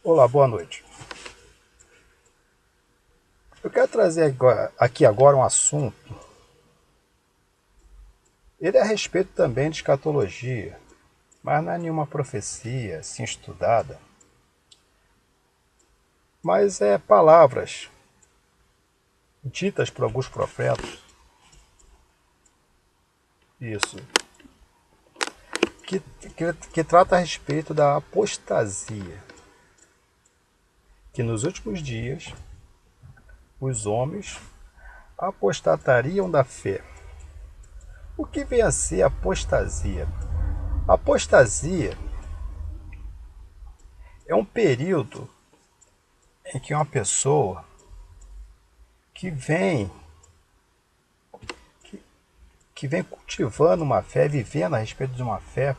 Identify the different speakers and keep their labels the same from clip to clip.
Speaker 1: Olá, boa noite. Eu quero trazer aqui agora um assunto. Ele é a respeito também de escatologia, mas não é nenhuma profecia assim estudada, mas é palavras ditas por alguns profetas, isso, que, que trata a respeito da apostasia, que nos últimos dias os homens apostatariam da fé. O que vem a ser apostasia? Apostasia é um período em que uma pessoa que vem que vem cultivando uma fé, vivendo a respeito de uma fé,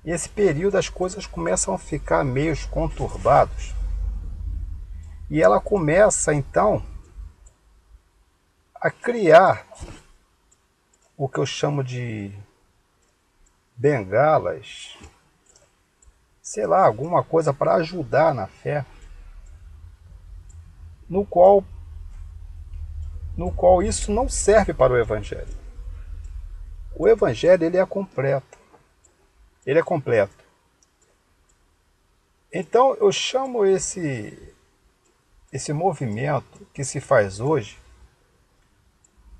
Speaker 1: e esse período as coisas começam a ficar meio conturbados. E ela começa então a criar o que eu chamo de bengalas, sei lá, alguma coisa para ajudar na fé, no qual isso não serve para o evangelho. O evangelho ele é completo. Ele é completo. Então eu chamo esse movimento que se faz hoje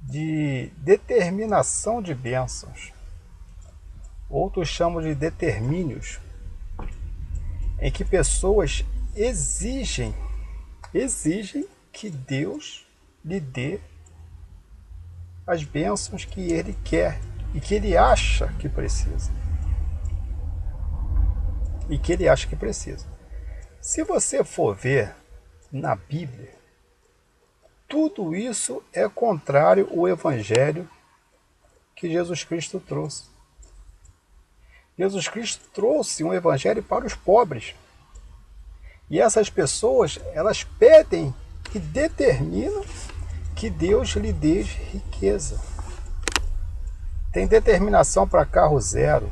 Speaker 1: de determinação de bênçãos. Outros chamam de determínios, em que pessoas exigem que Deus lhe dê as bênçãos que ele quer e que ele acha que precisa. E que ele acha que precisa. Se você for ver na Bíblia, tudo isso é contrário ao evangelho que Jesus Cristo trouxe. Jesus Cristo trouxe um evangelho para os pobres. E essas pessoas, elas pedem e determinam que Deus lhe dê riqueza. Tem determinação para carro zero,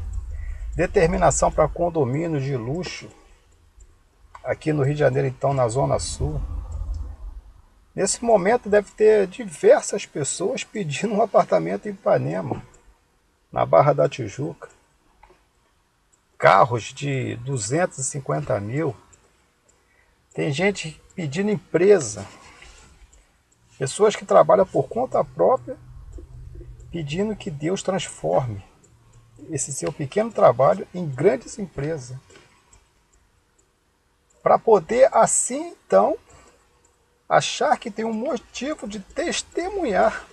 Speaker 1: determinação para condomínios de luxo, aqui no Rio de Janeiro, então, na Zona Sul. Nesse momento deve ter diversas pessoas pedindo um apartamento em Ipanema, na Barra da Tijuca. Carros de 250 mil. Tem gente pedindo empresa. Pessoas que trabalham por conta própria, pedindo que Deus transforme esse seu pequeno trabalho em grandes empresas. Para poder, assim, então, achar que tem um motivo de testemunhar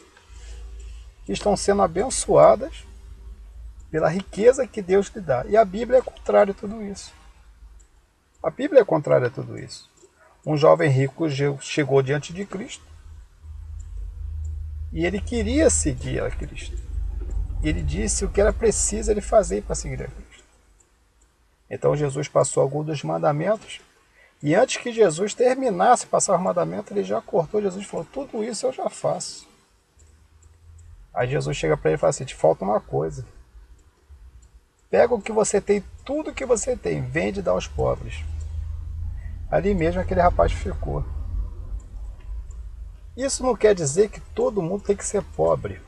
Speaker 1: que estão sendo abençoadas pela riqueza que Deus lhe dá. E a Bíblia é contrária a tudo isso. A Bíblia é contrária a tudo isso. Um jovem rico chegou diante de Cristo e ele queria seguir a Cristo. Ele disse o que era preciso ele fazer para seguir a Cristo. Então Jesus passou alguns dos mandamentos e antes que Jesus terminasse de passar os mandamentos, ele já cortou Jesus e falou, tudo isso eu já faço. Aí Jesus chega para ele e fala assim, te falta uma coisa. Pega o que você tem, tudo que você tem, vende e dá aos pobres. Ali mesmo aquele rapaz ficou. Isso não quer dizer que todo mundo tem que ser pobre.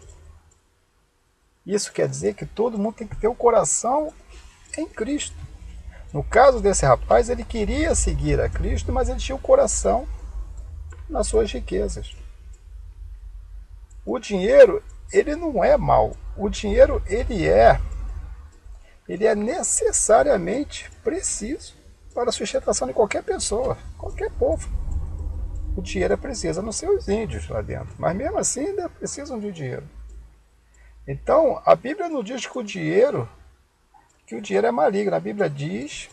Speaker 1: Isso quer dizer que todo mundo tem que ter o coração em Cristo. No caso desse rapaz, ele queria seguir a Cristo, mas ele tinha o coração nas suas riquezas. O dinheiro, ele não é mal. O dinheiro, ele é necessariamente preciso para a sustentação de qualquer pessoa, qualquer povo. O dinheiro é preciso, a não ser os índios lá dentro. Mas mesmo assim ainda precisam de dinheiro. Então, a Bíblia não diz que o dinheiro é maligno. A Bíblia diz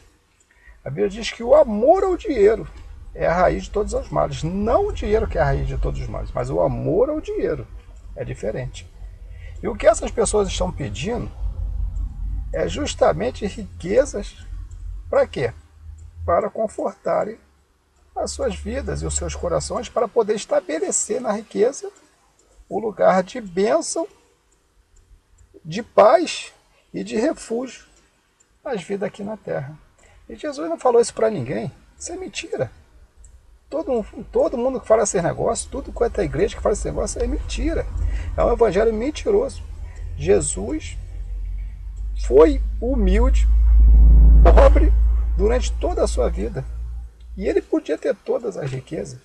Speaker 1: que o amor ao dinheiro é a raiz de todos os males. Não o dinheiro que é a raiz de todos os males, mas o amor ao dinheiro é diferente. E o que essas pessoas estão pedindo é justamente riquezas para quê? Para confortarem as suas vidas e os seus corações, para poder estabelecer na riqueza o lugar de bênção, de paz e de refúgio às vidas aqui na terra. E Jesus não falou isso para ninguém. Isso é mentira. Todo mundo que fala esse negócio, tudo quanto é igreja que fala esse negócio é mentira. É um evangelho mentiroso. Jesus foi humilde, pobre durante toda a sua vida. E ele podia ter todas as riquezas.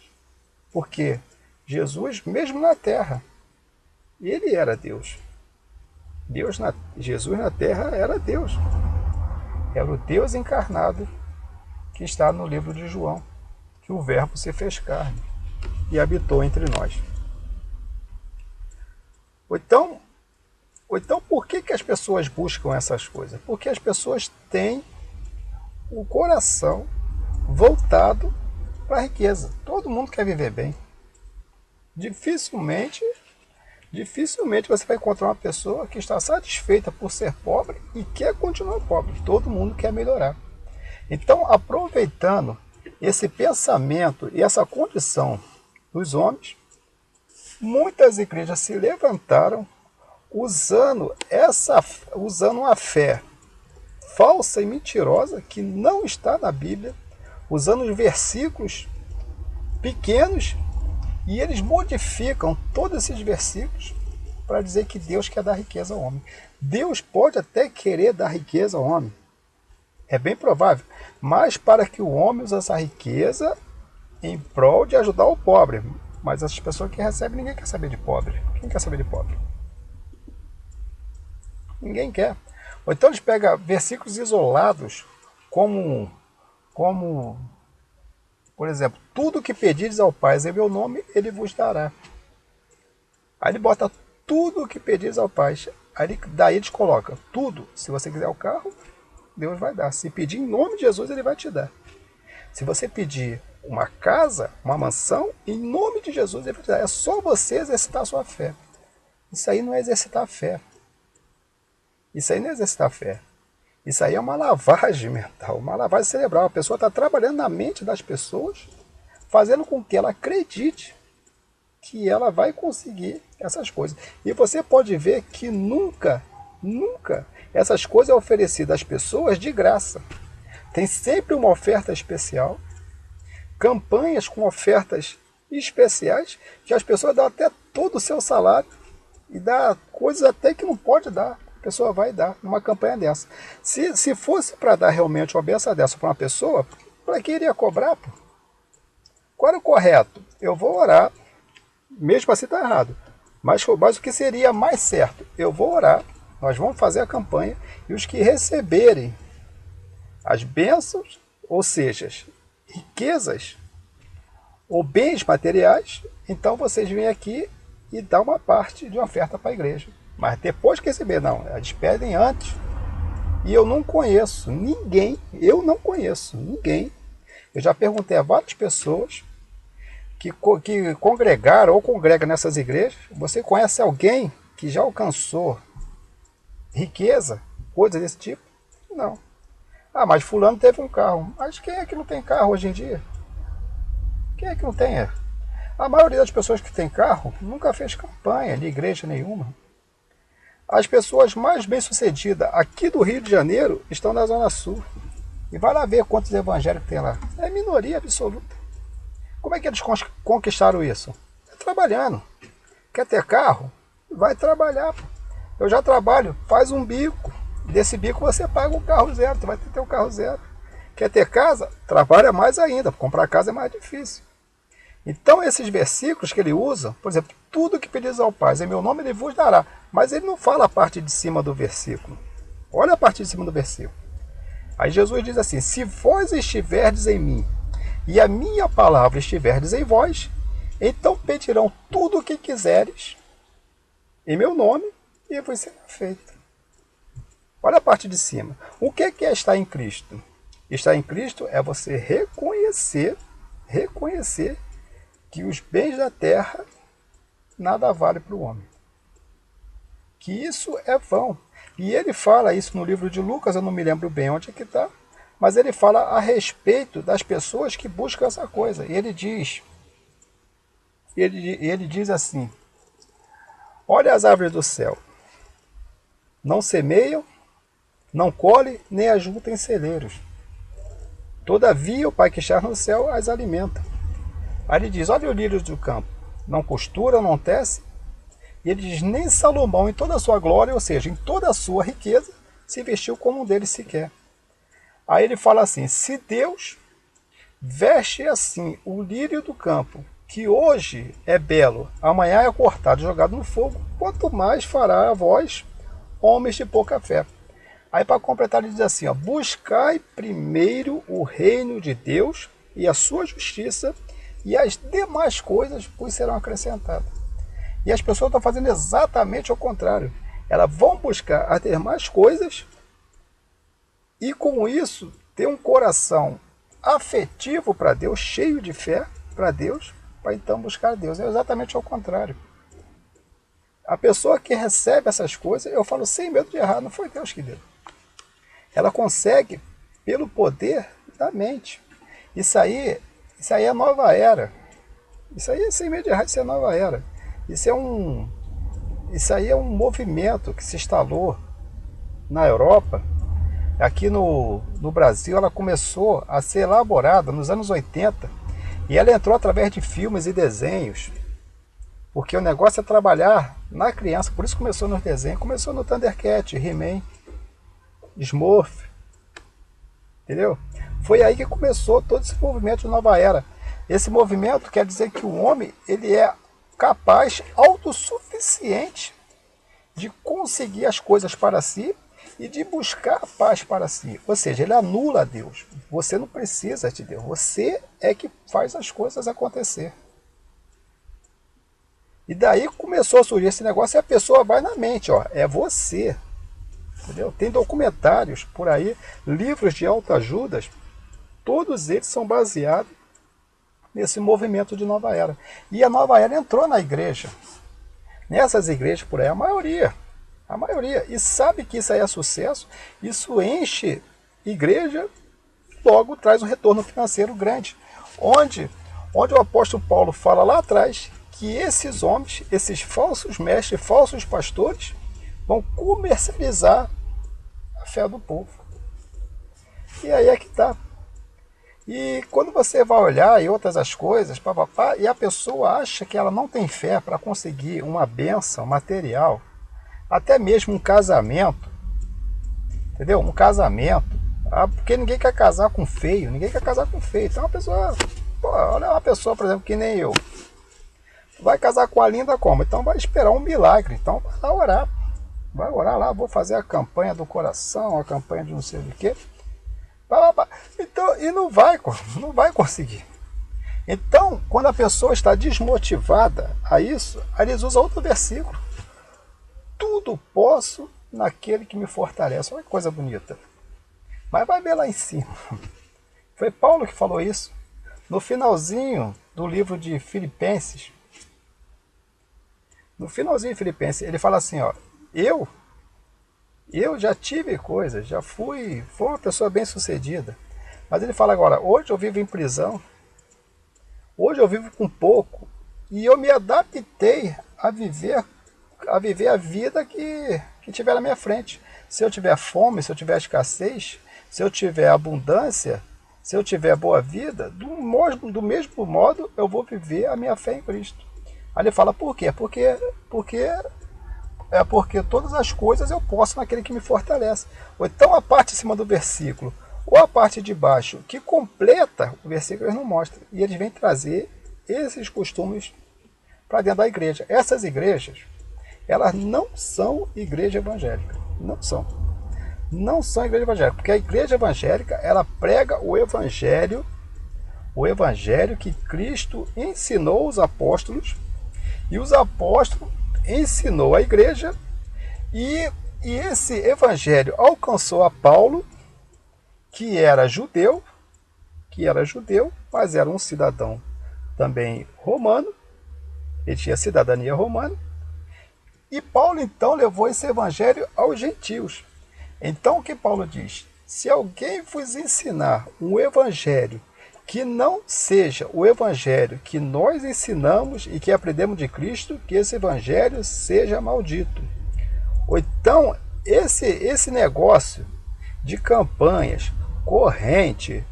Speaker 1: Porque Jesus, mesmo na terra, ele era Deus. Jesus na terra era Deus. Era o Deus encarnado que está no livro de João, que o Verbo se fez carne e habitou entre nós. Ou então por que as pessoas buscam essas coisas? Porque as pessoas têm o coração voltado para a riqueza. Todo mundo quer viver bem. Dificilmente você vai encontrar uma pessoa que está satisfeita por ser pobre e quer continuar pobre. Todo mundo quer melhorar. Então, aproveitando esse pensamento e essa condição dos homens, muitas igrejas se levantaram usando uma fé falsa e mentirosa que não está na Bíblia, usando os versículos pequenos, e eles modificam todos esses versículos para dizer que Deus quer dar riqueza ao homem. Deus pode até querer dar riqueza ao homem, é bem provável, mas para que o homem use essa riqueza em prol de ajudar o pobre. Mas essas pessoas que recebem, ninguém quer saber de pobre. Quem quer saber de pobre? Ninguém quer. Ou então eles pegam versículos isolados, como por exemplo, tudo que pedires ao Pai em meu nome, ele vos dará. Aí ele bota tudo o que pedires ao Pai. Daí eles colocam tudo. Se você quiser o carro, Deus vai dar. Se pedir em nome de Jesus, ele vai te dar. Se você pedir uma casa, uma mansão, em nome de Jesus, ele vai te dar. É só você exercitar a sua fé. Isso aí não é exercitar a fé. Isso aí não é exercitar a fé. Isso aí é uma lavagem mental, uma lavagem cerebral. A pessoa está trabalhando na mente das pessoas, fazendo com que ela acredite que ela vai conseguir essas coisas. E você pode ver que nunca essas coisas são oferecidas às pessoas de graça. Tem sempre uma oferta especial, campanhas com ofertas especiais, que as pessoas dão até todo o seu salário e dá coisas até que não pode dar. A pessoa vai dar numa campanha dessa. Se fosse para dar realmente uma benção dessa para uma pessoa, para que iria cobrar? Pô? Qual é o correto? Eu vou orar, mesmo assim está errado. Mas o que seria mais certo? Eu vou orar, nós vamos fazer a campanha, e os que receberem as bênçãos, ou seja, riquezas ou bens materiais, então vocês vêm aqui e dão uma parte de oferta para a igreja. Mas depois que receber, não, eles pedem antes. E eu não conheço ninguém, eu já perguntei a várias pessoas que congregaram ou congregam nessas igrejas. Você conhece alguém que já alcançou riqueza, coisas desse tipo? Não. Ah, mas fulano teve um carro. Mas quem é que não tem carro hoje em dia? Quem é que não tem? A maioria das pessoas que tem carro nunca fez campanha de igreja nenhuma. As pessoas mais bem-sucedidas aqui do Rio de Janeiro estão na Zona Sul. E vai lá ver quantos evangélicos tem lá. É minoria absoluta. Como é que eles conquistaram isso? É trabalhando. Quer ter carro? Vai trabalhar. Eu já trabalho, faz um bico. Desse bico você paga um carro zero, tu vai ter um carro zero. Quer ter casa? Trabalha mais ainda. Comprar casa é mais difícil. Então esses versículos que ele usa, por exemplo, tudo que pedis ao Pai em meu nome ele vos dará. Mas ele não fala a parte de cima do versículo. Olha a parte de cima do versículo. Aí Jesus diz assim: se vós estiverdes em mim e a minha palavra estiverdes em vós, então pedirão tudo o que quiseres em meu nome e vos será feito. Olha a parte de cima. O que é estar em Cristo? Estar em Cristo é você reconhecer que os bens da terra nada vale para o homem. Que isso é vão. E ele fala isso no livro de Lucas, eu não me lembro bem onde é que está, mas ele fala a respeito das pessoas que buscam essa coisa. E ele diz assim: olha as árvores do céu, não semeiam, não colhem, nem ajuntam em celeiros. Todavia o Pai que está no céu as alimenta. Aí ele diz, olha o lírio do campo, não costura, não tece. E ele diz, nem Salomão em toda a sua glória, ou seja, em toda a sua riqueza, se vestiu como um deles sequer. Aí ele fala assim, se Deus veste assim o lírio do campo, que hoje é belo, amanhã é cortado e jogado no fogo, quanto mais fará a vós, homens de pouca fé. Aí para completar ele diz assim, ó, buscai primeiro o reino de Deus e a sua justiça, e as demais coisas vos serão acrescentadas. E as pessoas estão fazendo exatamente ao contrário. Elas vão buscar as demais coisas e com isso ter um coração afetivo para Deus, cheio de fé para Deus, para então buscar Deus. É exatamente ao contrário. A pessoa que recebe essas coisas, eu falo sem medo de errar, não foi Deus que deu. Ela consegue pelo poder da mente. Isso aí é nova era. Isso aí, sem medo de errar, isso é nova era. Isso aí é um movimento que se instalou na Europa. Aqui no Brasil ela começou a ser elaborada nos anos 80 e ela entrou através de filmes e desenhos, porque o negócio é trabalhar na criança, por isso começou nos desenhos, começou no Thundercat, He-Man, Smurf, entendeu? Foi aí que começou todo esse movimento de nova era. Esse movimento quer dizer que o homem ele é capaz, autossuficiente, de conseguir as coisas para si e de buscar a paz para si. Ou seja, ele anula a Deus. Você não precisa de Deus. Você é que faz as coisas acontecer. E daí começou a surgir esse negócio e a pessoa vai na mente, ó, é você. Entendeu? Tem documentários por aí, livros de autoajudas, todos eles são baseados nesse movimento de nova era. E a nova era entrou na igreja. Nessas igrejas por aí, a maioria, e sabe que isso aí é sucesso, isso enche igreja, logo traz um retorno financeiro grande. Onde o apóstolo Paulo fala lá atrás que esses homens, esses falsos mestres, falsos pastores, vão comercializar a fé do povo. E aí é que está. E quando você vai olhar e outras as coisas, papapá, e a pessoa acha que ela não tem fé para conseguir uma bênção material, até mesmo um casamento, entendeu? Um casamento, porque ninguém quer casar com feio, ninguém quer casar com feio. Então a pessoa, olha uma pessoa, por exemplo, que nem eu, vai casar com a linda como? Então vai esperar um milagre, então vai orar lá, vou fazer a campanha do coração, a campanha de não sei o quê. Então, e não vai conseguir. Então, quando a pessoa está desmotivada a isso, aí eles usam outro versículo. Tudo posso naquele que me fortalece. Olha que coisa bonita. Mas vai ver lá em cima. Foi Paulo que falou isso. No finalzinho do livro de Filipenses. No finalzinho de Filipenses, ele fala assim, ó, eu já tive coisas, fui uma pessoa bem sucedida. Mas ele fala agora, hoje eu vivo em prisão, hoje eu vivo com pouco, e eu me adaptei a viver a vida que tiver na minha frente. Se eu tiver fome, se eu tiver escassez, se eu tiver abundância, se eu tiver boa vida, do mesmo modo eu vou viver a minha fé em Cristo. Aí ele fala, por quê? Porque todas as coisas eu posso naquele que me fortalece. Ou então a parte em cima do versículo, ou a parte de baixo, que completa o versículo, eles não mostram. E eles vêm trazer esses costumes para dentro da igreja. Essas igrejas, elas não são igreja evangélica. Não são igreja evangélica. Porque a igreja evangélica, ela prega o evangelho que Cristo ensinou os apóstolos, e os apóstolos ensinou a igreja, e esse evangelho alcançou a Paulo, que era judeu, mas era um cidadão também romano, ele tinha cidadania romana, e Paulo então levou esse evangelho aos gentios. Então o que Paulo diz? Se alguém vos ensinar um evangelho que não seja o evangelho que nós ensinamos e que aprendemos de Cristo, que esse evangelho seja maldito. Ou então, esse negócio de campanhas, corrente,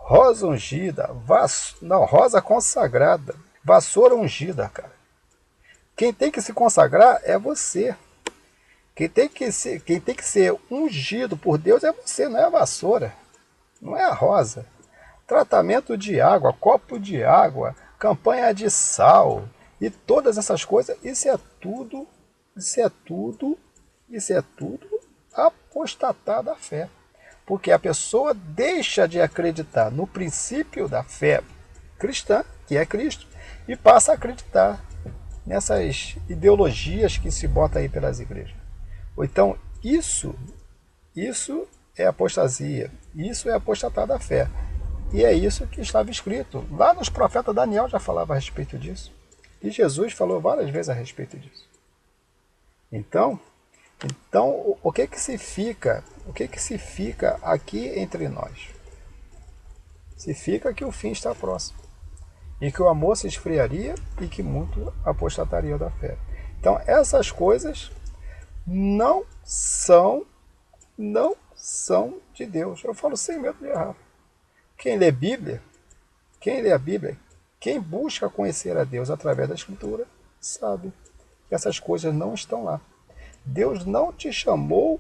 Speaker 1: rosa ungida, não, rosa consagrada, vassoura ungida, cara. Quem tem que se consagrar é você. Quem tem que ser ungido por Deus é você, não é a vassoura, não é a rosa. Tratamento de água, copo de água, campanha de sal e todas essas coisas, isso é tudo apostatar da fé. Porque a pessoa deixa de acreditar no princípio da fé cristã, que é Cristo, e passa a acreditar nessas ideologias que se botam aí pelas igrejas. Então, isso é apostasia, isso é apostatar da fé. E é isso que estava escrito. Lá nos profetas, Daniel já falava a respeito disso. E Jesus falou várias vezes a respeito disso. Então o que se fica aqui entre nós? Se fica que o fim está próximo. E que o amor se esfriaria e que muito apostataria da fé. Então, essas coisas não são de Deus. Eu falo sem medo de errar. Quem lê a Bíblia, quem busca conhecer a Deus através da Escritura, sabe que essas coisas não estão lá. Deus não te chamou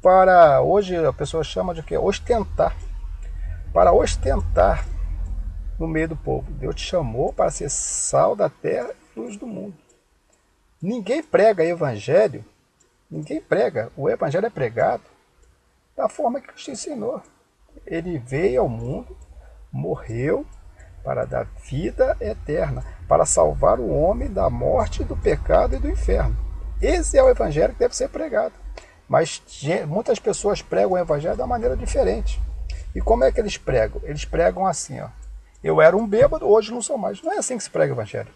Speaker 1: para, hoje a pessoa chama de quê? Ostentar. Para ostentar no meio do povo. Deus te chamou para ser sal da terra e luz do mundo. Ninguém prega evangelho, o evangelho é pregado da forma que Cristo ensinou. Ele veio ao mundo, morreu para dar vida eterna, para salvar o homem da morte, do pecado e do inferno. Esse é o evangelho que deve ser pregado. Mas muitas pessoas pregam o evangelho de uma maneira diferente. E como é que eles pregam? Eles pregam assim, ó. Eu era um bêbado, hoje não sou mais. Não é assim que se prega o evangelho.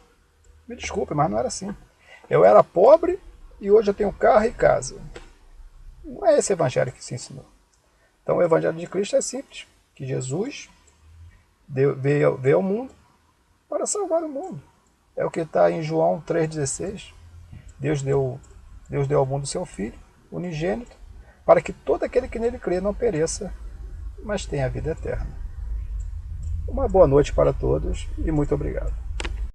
Speaker 1: Me desculpe, mas não era assim. Eu era pobre e hoje eu tenho carro e casa. Não é esse evangelho que se ensinou. Então o evangelho de Cristo é simples. Que Jesus veio ao mundo para salvar o mundo. É o que está em João 3,16. Deus deu ao mundo seu Filho, unigênito, para que todo aquele que nele crê não pereça, mas tenha a vida eterna. Uma boa noite para todos e muito obrigado.